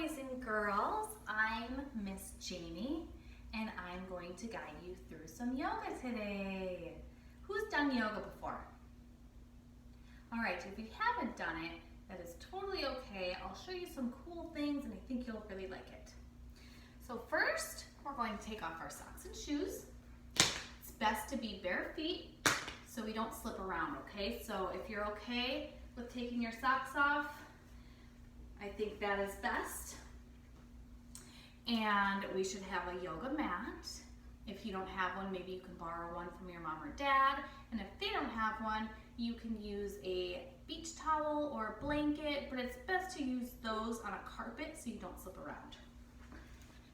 boys and girls, I'm Miss Jamie and I'm going to guide you through some yoga today. Who's done yoga before? Alright, if you haven't done it, that is totally okay. I'll show you some cool things and I think you'll really like it. So first, we're going to take off our socks and shoes. It's best to be bare feet so we don't slip around, okay? So if you're okay with taking your socks off, I think that is best. And we should have a yoga mat. If you don't have one, maybe you can borrow one from your mom or dad. And if they don't have one, you can use a beach towel or a blanket, but it's best to use those on a carpet so you don't slip around.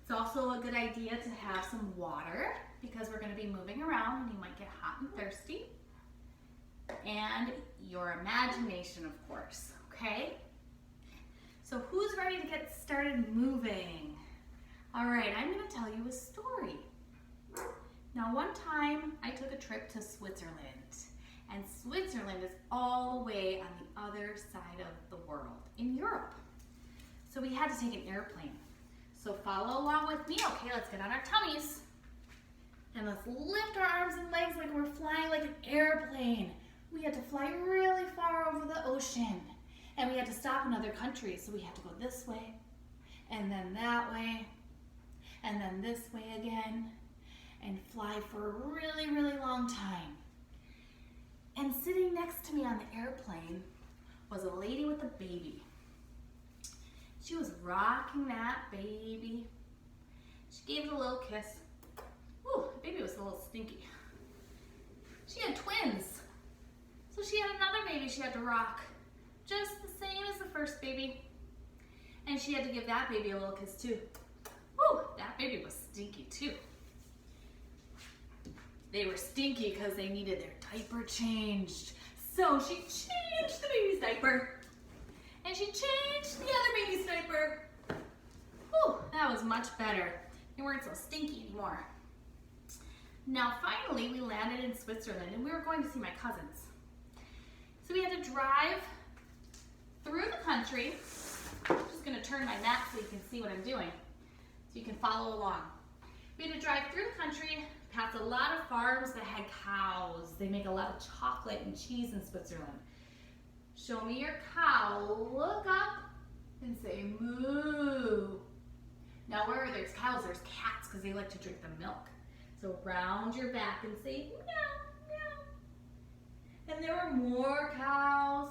It's also a good idea to have some water because we're going to be moving around and you might get hot and thirsty. And your imagination, of course, okay? So who's ready to get started moving? All right, I'm going to tell you a story. Now, one time I took a trip to Switzerland, and Switzerland is all the way on the other side of the world, in Europe. So we had to take an airplane. So follow along with me. Okay, let's get on our tummies. And let's lift our arms and legs like we're flying like an airplane. We had to fly really far over the ocean. And we had to stop in other countries, so we had to go this way, and then that way, and then this way again, and fly for a really, really long time. And sitting next to me on the airplane was a lady with a baby. She was rocking that baby. She gave it a little kiss. Ooh, the baby was a little stinky. She had twins, so she had another baby she had to rock. Just the same as the first baby. And she had to give that baby a little kiss too. Woo, that baby was stinky too. They were stinky because they needed their diaper changed. So she changed the baby's diaper. And she changed the other baby's diaper. Woo, that was much better. They weren't so stinky anymore. Now finally we landed in Switzerland and we were going to see my cousins. So we had to drive through the country. I'm just going to turn my map so you can see what I'm doing, so you can follow along. We had to drive through the country, past a lot of farms that had cows. They make a lot of chocolate and cheese in Switzerland. Show me your cow. Look up and say moo. Now where there's cows, there's cats because they like to drink the milk. So round your back and say meow, meow. And there were more cows.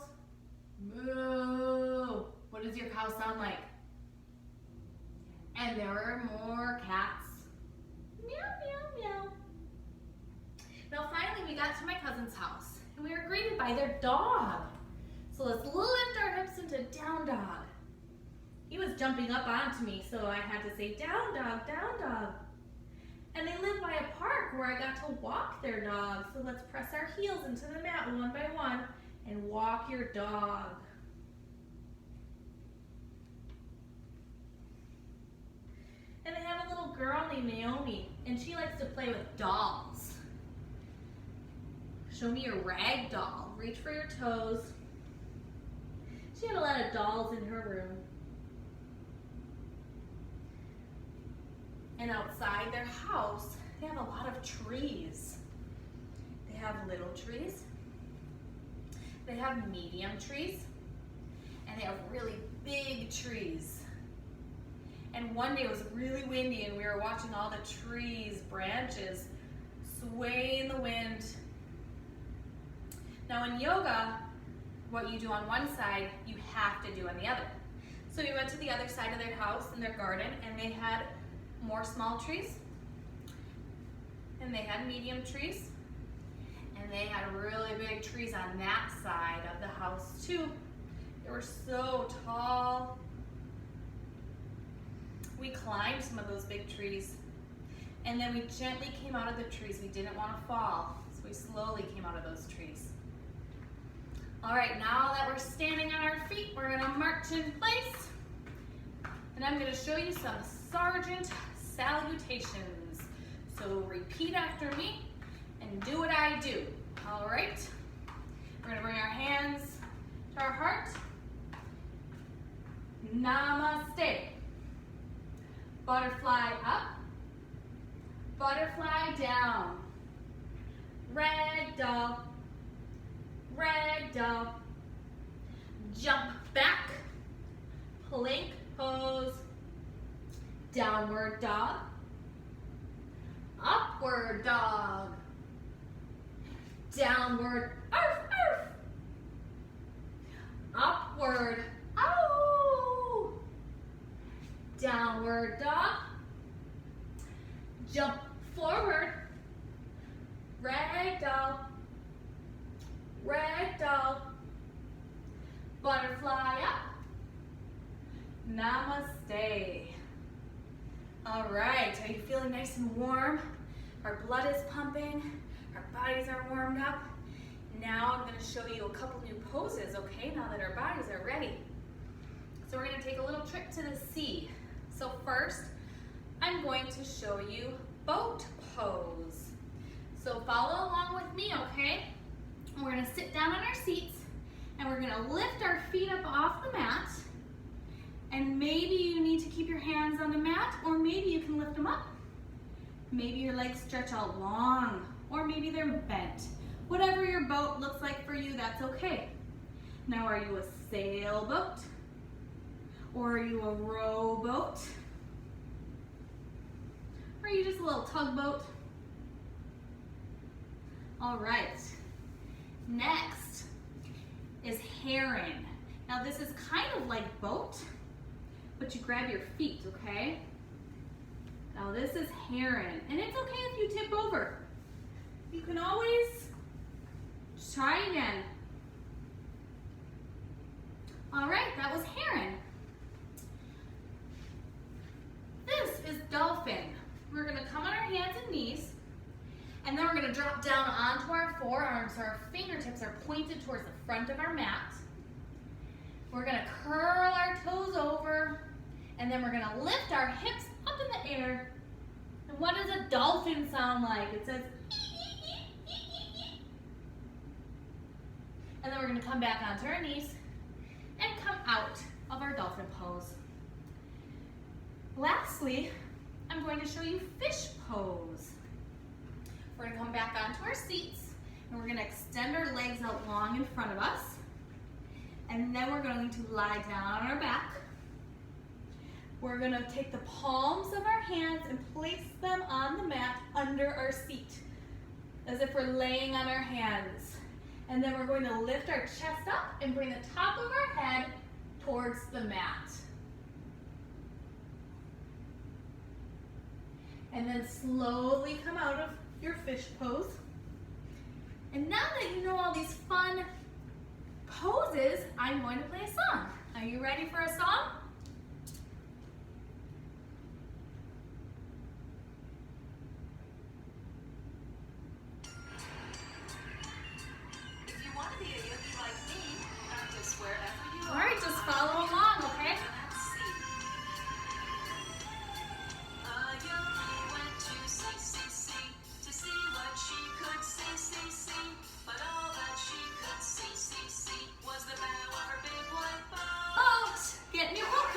Moo. What does your cow sound like? And there were more cats. Meow, meow, meow. Now finally we got to my cousin's house and we were greeted by their dog. So let's lift our hips into down dog. He was jumping up onto me, so I had to say down dog, down dog. And they live by a park where I got to walk their dog. So let's press our heels into the mat one by one and walk your dog. And they have a little girl named Naomi, and she likes to play with dolls. Show me your rag doll. Reach for your toes. She had a lot of dolls in her room. And outside their house, they have a lot of trees. They have little trees. They have medium trees, and they have really big trees. And one day it was really windy and we were watching all the trees, branches sway in the wind. Now in yoga, what you do on one side, you have to do on the other. So we went to the other side of their house in their garden and they had more small trees and they had medium trees. And they had really big trees on that side of the house too. They were so tall. We climbed some of those big trees. And then we gently came out of the trees. We didn't want to fall, so we slowly came out of those trees. All right, now that we're standing on our feet, we're gonna march in place. And I'm gonna show you some sergeant salutations. So repeat after me and do what I do. All right, we're gonna bring our hands to our heart. Namaste. Butterfly up, butterfly down. Ragdoll, ragdoll. Jump back, plank pose. Downward dog, upward dog. Downward, arf, arf. Upward, ow. Downward dog. Jump forward. Ragdoll, ragdoll. Butterfly up. Namaste. All right, are you feeling nice and warm? Our blood is pumping. Our bodies are warmed up. Now I'm going to show you a couple new poses, okay, now that our bodies are ready. So we're going to take a little trip to the sea. So first, I'm going to show you boat pose. So follow along with me, okay? We're going to sit down on our seats, and we're going to lift our feet up off the mat. And maybe you need to keep your hands on the mat, or maybe you can lift them up. Maybe your legs stretch out long, or maybe they're bent. Whatever your boat looks like for you, that's okay. Now, are you a sailboat? Or are you a rowboat? Or are you just a little tugboat? All right. Next is heron. Now, this is kind of like boat, but you grab your feet, okay? Now this is heron, and it's okay if you tip over. You can always just try again. All right, that was heron. This is dolphin. We're gonna come on our hands and knees, and then we're gonna drop down onto our forearms so our fingertips are pointed towards the front of our mat. We're gonna curl our toes over, and then we're gonna lift our hips up in the air. And what does a dolphin sound like? It says, and then we're gonna come back onto our knees and come out of our dolphin pose. Lastly, I'm going to show you fish pose. We're gonna come back onto our seats, and we're gonna extend our legs out long in front of us. And then we're going to lie down on our back. We're going to take the palms of our hands and place them on the mat under our seat, as if we're laying on our hands. And then we're going to lift our chest up and bring the top of our head towards the mat. And then slowly come out of your fish pose. And now that you know all these fun poses, I'm going to play a song. Are you ready for a song? If you want to be a yogi like me, practice wherever you are. All right, just follow along, okay? A yogi went to see what she could see. But all that she could see was the bow of her big white boat. Get in your boat.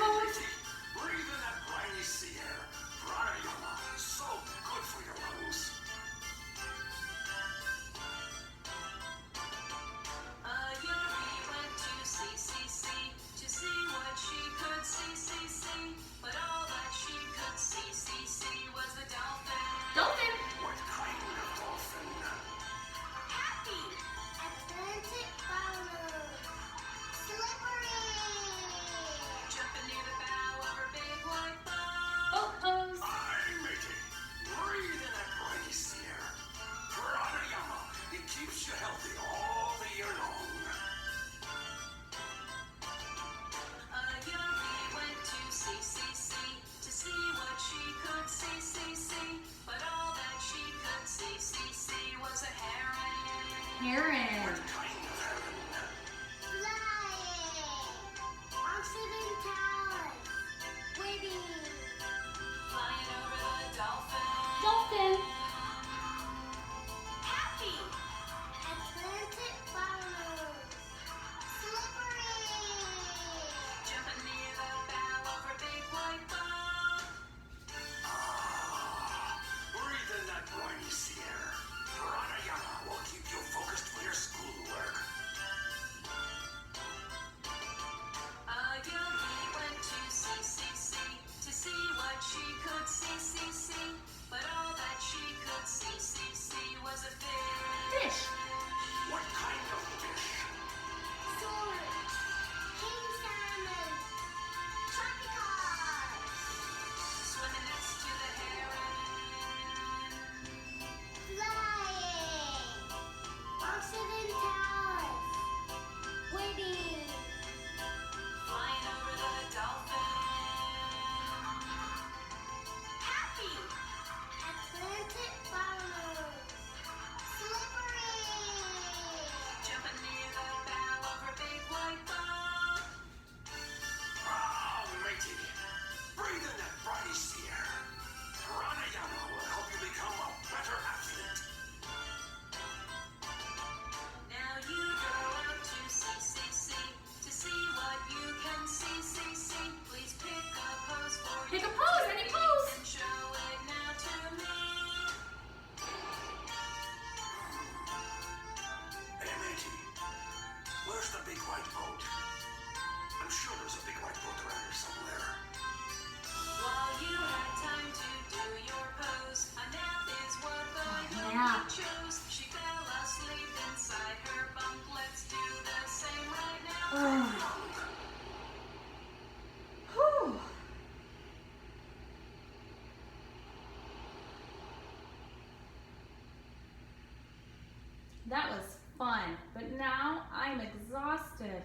That was fun, but now I'm exhausted.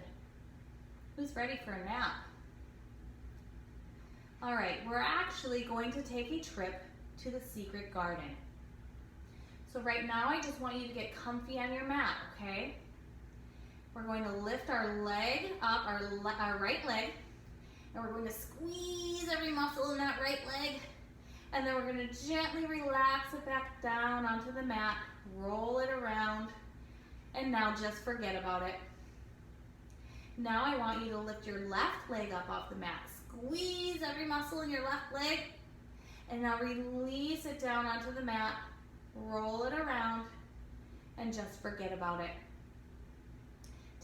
Who's ready for a nap? All right, we're actually going to take a trip to the secret garden. So right now, I just want you to get comfy on your mat, okay? We're going to lift our leg up, our right leg, and we're going to squeeze every muscle in that right leg, and then we're going to gently relax it back down onto the mat, roll it around, and now just forget about it. Now I want you to lift your left leg up off the mat. Squeeze every muscle in your left leg, and now release it down onto the mat, roll it around, and just forget about it.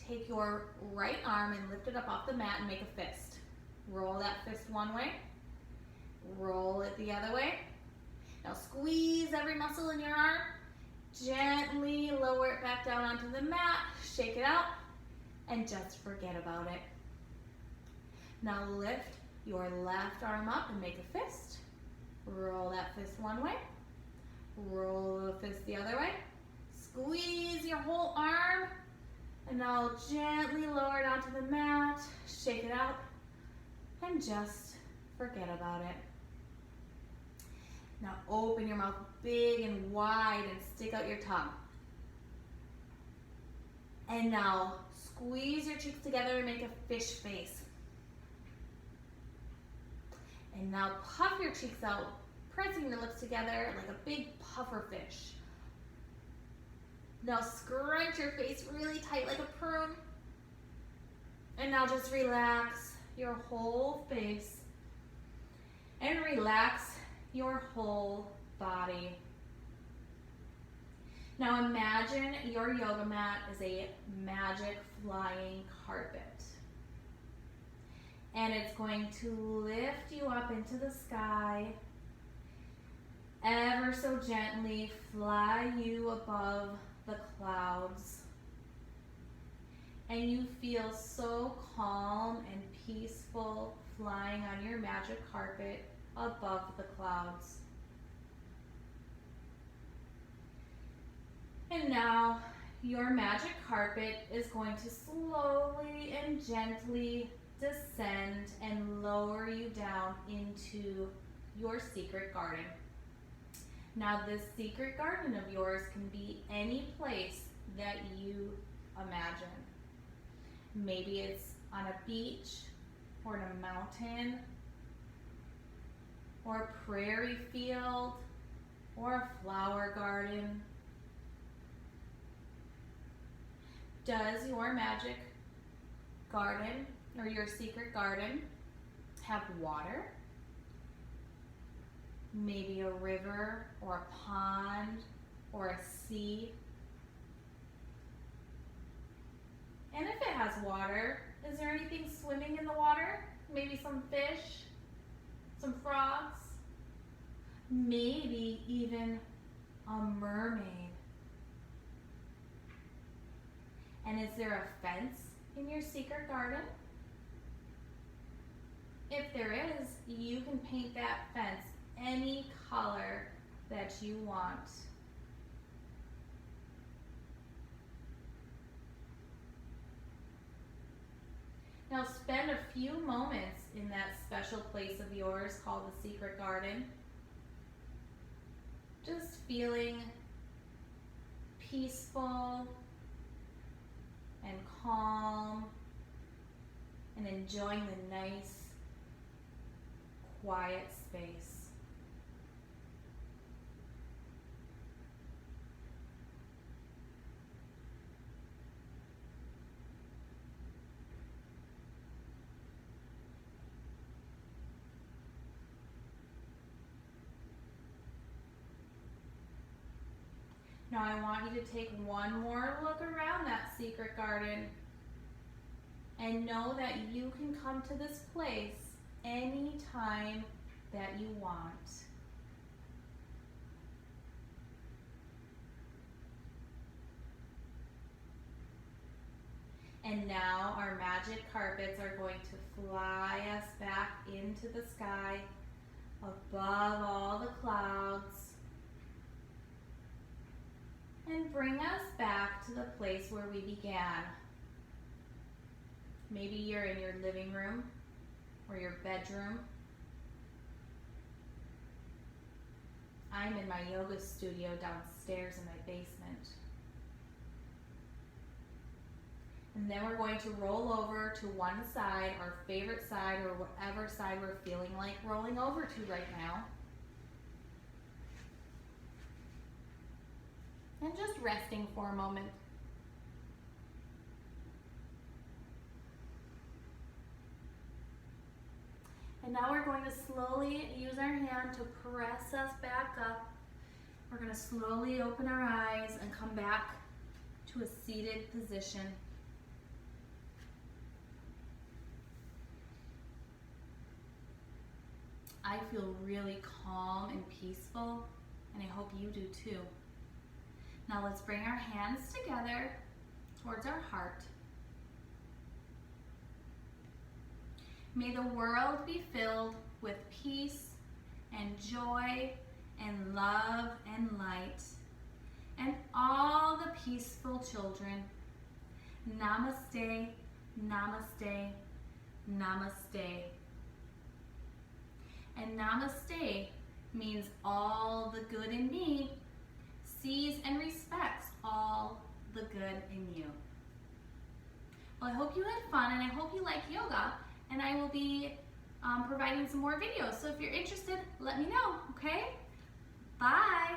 Take your right arm and lift it up off the mat and make a fist. Roll that fist one way, roll it the other way. Now squeeze every muscle in your arm, gently lower it back down onto the mat, shake it out, and just forget about it. Now lift your left arm up and make a fist. Roll that fist one way, roll the fist the other way. Squeeze your whole arm, and now gently lower it onto the mat, shake it out, and just forget about it. Now open your mouth big and wide and stick out your tongue. And now squeeze your cheeks together and make a fish face. And now puff your cheeks out, pressing your lips together like a big puffer fish. Now scrunch your face really tight like a prune. And now just relax your whole face and relax your whole body. Now imagine your yoga mat is a magic flying carpet. And it's going to lift you up into the sky, ever so gently fly you above the clouds. And you feel so calm and peaceful flying on your magic carpet above the clouds. And now your magic carpet is going to slowly and gently descend and lower you down into your secret garden. Now this secret garden of yours can be any place that you imagine. Maybe it's on a beach or in a mountain or a prairie field or a flower garden. Does your magic garden or your secret garden have water? Maybe a river or a pond or a sea? And if it has water, is there anything swimming in the water? Maybe some fish, some frogs, maybe even a mermaid. And is there a fence in your secret garden? If there is, you can paint that fence any color that you want. Now spend a few moments in that special place of yours called the secret garden, just feeling peaceful and calm and enjoying the nice, quiet space. Now I want you to take one more look around that secret garden and know that you can come to this place anytime that you want. And now our magic carpets are going to fly us back into the sky above all the clouds. And bring us back to the place where we began. Maybe you're in your living room or your bedroom. I'm in my yoga studio downstairs in my basement. And then we're going to roll over to one side, our favorite side, or whatever side we're feeling like rolling over to right now. And just resting for a moment. And now we're going to slowly use our hand to press us back up. We're going to slowly open our eyes and come back to a seated position. I feel really calm and peaceful, and I hope you do too. Now let's bring our hands together towards our heart. May the world be filled with peace and joy and love and light, and all the peaceful children. Namaste, namaste, namaste. And namaste means all the good in me sees and respects all the good in you. Well, I hope you had fun, and I hope you like yoga, and I will be providing some more videos. So if you're interested, let me know, okay? Bye.